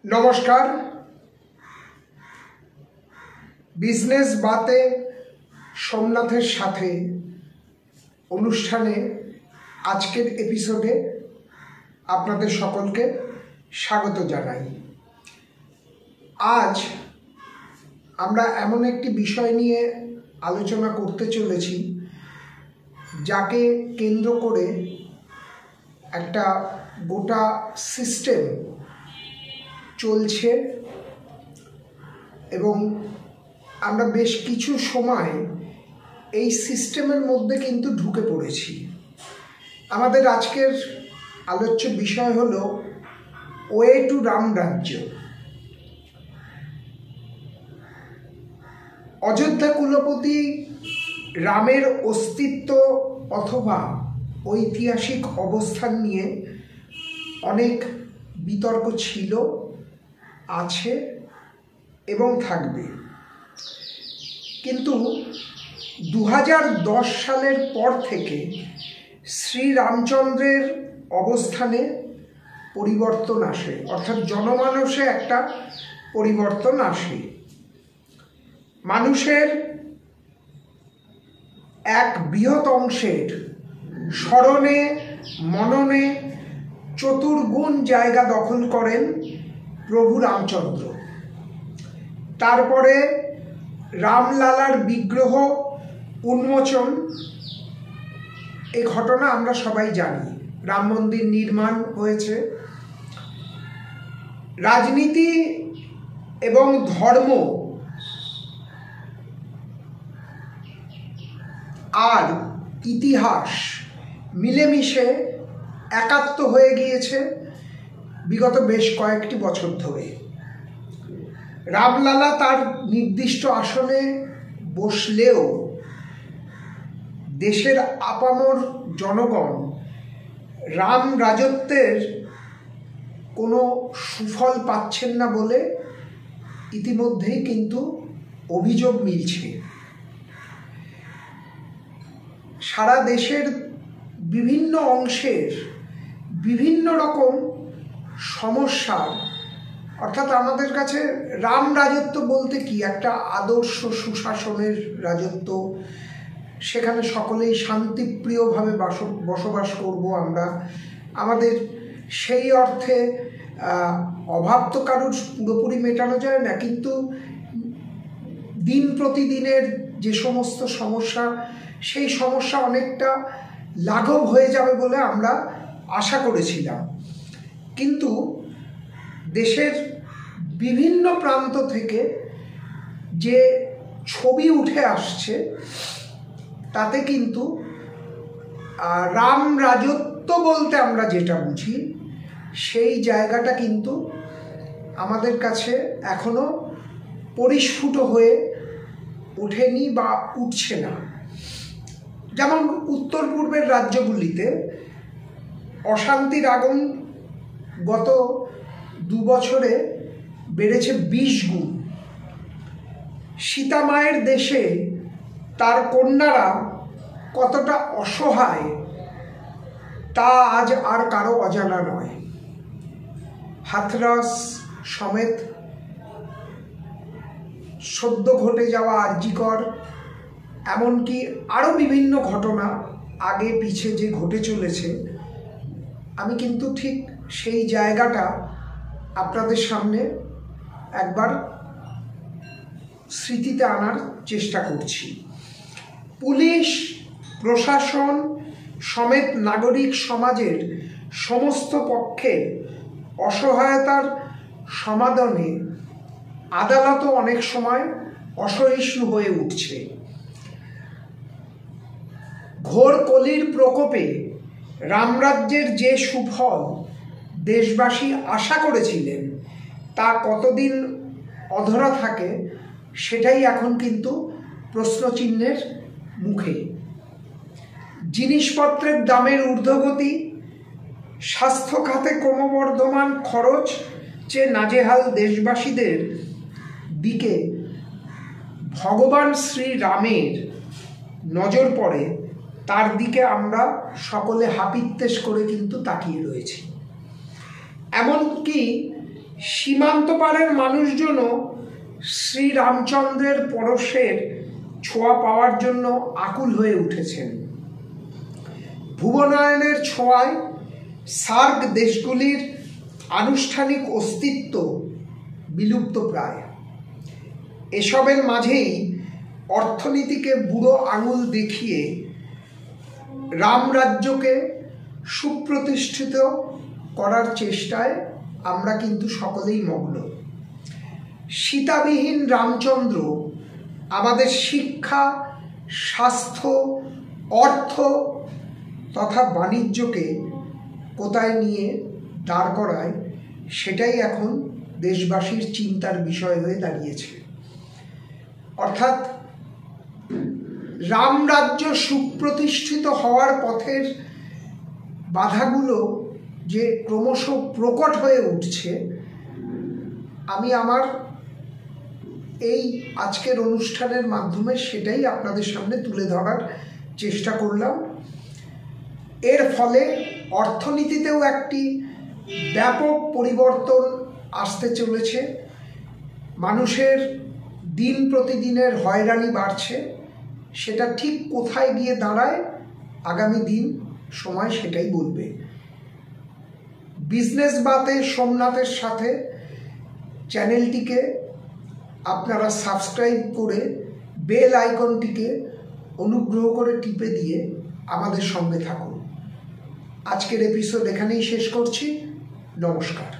নমস্কার। বিজনেস বাতে সোমনাথের সাথে অনুষ্ঠানে আজকের এপিসোডে আপনাদের সকলকে স্বাগত জানাই। আজ আমরা এমন একটি বিষয় নিয়ে আলোচনা করতে চলেছি যাকে কেন্দ্র করে একটা গোটা সিস্টেম চলছে এবং আমরা বেশ কিছু সময় এই সিস্টেমের মধ্যে কিন্তু ঢুকে পড়েছি। আমাদের আজকের আলোচ্য বিষয় হলো ওয়ে টু রাম রাজ্য। অযোধ্যা কুলপতি রামের অস্তিত্ব অথবা ঐতিহাসিক অবস্থান নিয়ে অনেক বিতর্ক ছিল, আছে এবং থাকবে। কিন্তু 2010 সালের পর থেকে শ্রীরামচন্দ্রের অবস্থানে পরিবর্তন আসে, অর্থাৎ জনমানসে একটা পরিবর্তন আসে। মানুষের এক বৃহৎ অংশের স্মরণে মননে চতুর্গুণ জায়গা দখল করেন প্রভু রামচন্দ্র। তারপরে রামলালার বিগ্রহ উন্মোচন, এই ঘটনা আমরা সবাই জানি। রাম মন্দির নির্মাণ হয়েছে। রাজনীতি এবং ধর্ম আর ইতিহাস মিলেমিশে একাত্ম হয়ে গিয়েছে বিগত বেশ কয়েকটি বছর ধরে। রামলালা তার নির্দিষ্ট আসনে বসলেও দেশের আপামর জনগণ রাম রাজত্বের কোনো সুফল পাচ্ছেন না বলে ইতিমধ্যেই কিন্তু অভিযোগ মিলছে। সারা দেশের বিভিন্ন অংশের বিভিন্ন রকম সমস্যার, অর্থাৎ আমাদের কাছে রাম রাজত্ব বলতে কি, একটা আদর্শ সুশাসনের রাজত্ব, সেখানে সকলেই শান্তিপ্রিয়ভাবে বসবাস করব আমরা। আমাদের সেই অর্থে অভাব তো কারোর পুরোপুরি মেটানো যায় না, কিন্তু দিন প্রতিদিনের যে সমস্ত সমস্যা, সেই সমস্যা অনেকটা লাঘব হয়ে যাবে বলে আমরা আশা করেছিলাম। কিন্তু দেশের বিভিন্ন প্রান্ত থেকে যে ছবি উঠে আসছে তাতে কিন্তু রাম রাজত্ব বলতে আমরা যেটা বুঝি সেই জায়গাটা কিন্তু আমাদের কাছে এখনো পরিস্ফুট হয়ে ওঠেনি বা উঠছে না। যেমন উত্তর পূর্বের রাজ্যগুলিতে অশান্তির আগুন গত 2 বছরে বেড়েছে 20 গুণ। সীতা মায়ের দেশে তার কন্যারা কতটা অসহায় তা আজ আর কারো অজানা নয়। হাথরস সমেত সদ্য ঘটে যাওয়া আরজিকর, এমনকি আরও বিভিন্ন ঘটনা আগে পিছে যে ঘটে চলেছে, আমি কিন্তু ঠিক সেই জায়গাটা আপনাদের সামনে একবার স্মৃতিতে আনার চেষ্টা করছি। পুলিশ প্রশাসন সমেত নাগরিক সমাজের সমস্ত পক্ষে অসহায়তার সমাধানে আদালতও অনেক সময় অসহিষ্ণু হয়ে উঠছে। ঘোর কলির প্রকোপে রামরাজ্যের যে সুফল দেশবাসী আশা করেছিলেন তা কতদিন অধরা থাকে সেটাই এখন কিন্তু প্রশ্নচিহ্নের মুখে। জিনিসপত্রের দামের ঊর্ধ্বগতি, স্বাস্থ্য খাতে ক্রমবর্ধমান খরচ চেয়ে নাজেহাল দেশবাসীদের দিকে ভগবান শ্রীরামের নজর পড়ে, তার দিকে আমরা সকলে হাপিত্যেশ করে কিন্তু তাকিয়ে রয়েছি। এমনকি সীমান্ত পারের মানুষজনও শ্রীরামচন্দ্রের পরশের ছোঁয়া পাওয়ার জন্য আকুল হয়ে উঠেছেন। ভুবনায়নের ছোঁয়ায় সার্ক দেশগুলির আনুষ্ঠানিক অস্তিত্ব বিলুপ্ত প্রায়। এসবের মাঝেই অর্থনীতিকে বুড়ো আঙুল দেখিয়ে রামরাজ্যকে সুপ্রতিষ্ঠিত করার চেষ্টায় আমরা কিন্তু সকলেই মগ্ন। সীতাবিহীন রামচন্দ্র আমাদের শিক্ষা, স্বাস্থ্য, অর্থ তথা বাণিজ্যকে কোথায় নিয়ে দাঁড় করায়, সেটাই এখন দেশবাসীর চিন্তার বিষয় হয়ে দাঁড়িয়েছে। অর্থাৎ রামরাজ্য সুপ্রতিষ্ঠিত হওয়ার পথের বাধাগুলো যে ক্রমশ প্রকট হয়ে উঠছে, আমি আমার এই আজকের অনুষ্ঠানের মাধ্যমে সেটাই আপনাদের সামনে তুলে ধরার চেষ্টা করলাম। এর ফলে অর্থনীতিতেও একটি ব্যাপক পরিবর্তন আসতে চলেছে। মানুষের দিন প্রতিদিনের হয়রানি বাড়ছে, সেটা ঠিক কোথায় গিয়ে দাঁড়ায় আগামী দিন সময় সেটাই বলবে। বিজনেস বাতে সোমনাথের সাথে চ্যানেলটিকে আপনারা সাবস্ক্রাইব করে বেল আইকনটিকে অনুগ্রহ করে টিপে দিয়ে আমাদের সঙ্গে থাকুন। আজকের এপিসোড এখানেই শেষ করছি। নমস্কার।